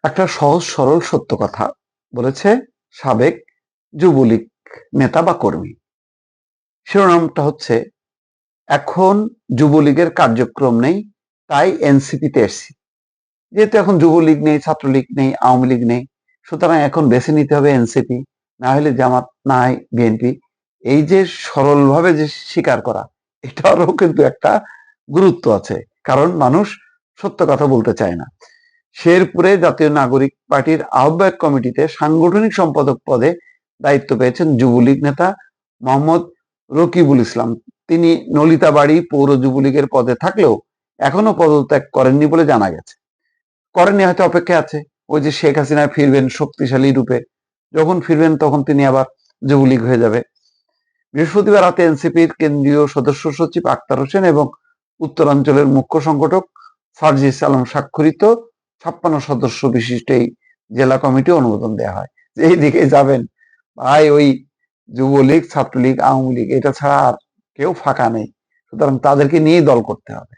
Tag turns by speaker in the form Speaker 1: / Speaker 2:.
Speaker 1: একটা সহজ সরল সত্য কথা বলেছে সাবেক যুবলীগ নেতা বা কর্মী। শিরোনামটা হচ্ছে, এখন যুবলীগের কার্যক্রম নেই, তাই এনসিপিতে এসছি। যেহেতু এখন যুবলীগ নেই, ছাত্রলীগ নেই, আওয়ামী লীগ নেই, সুতরাং এখন বেছে নিতে হবে এনসিপি, না হলে জামাত, না হয় বিএনপি। এই যে সরলভাবে যে স্বীকার করা, এটারও কিন্তু একটা গুরুত্ব আছে, কারণ মানুষ সত্য কথা বলতে চায় না। শেরপুরে জাতীয় নাগরিক পার্টির আহ্বায়ক কমিটিতে সাংগঠনিক সম্পাদক পদে দায়িত্ব পেয়েছেন যুবলীগ নেতা মোহাম্মদ রকিবুল ইসলাম। তিনি নলিতাবাড়ি পৌর যুবলীগের পদে থাকলেও এখনো পদত্যাগ করেননি বলে জানা গেছে। করেননি, হয়তো অপেক্ষায় আছে, ওই যে শেখ হাসিনা ফিরবেন শক্তিশালী রূপে, যখন ফিরবেন তখন তিনি আবার যুবলীগ হয়ে যাবে। বৃহস্পতিবার রাতে এনসিপির কেন্দ্রীয় সদস্য সচিব আক্তার হোসেন এবং উত্তরাঞ্চলের মুখ্য সংগঠক সার্জিস আলম স্বাক্ষরিত 56 সদস্য বিশিষ্ট এই জেলা কমিটি অনুমোদন দেওয়া হয়। এই দিকে যাবেন ভাই, ওই যুবলীগ, ছাত্রলীগ, আওয়ামী লীগ এটা ছাড়া আর কেউ ফাঁকা নেই, সুতরাং তাদেরকে নিয়েই দল করতে হবে।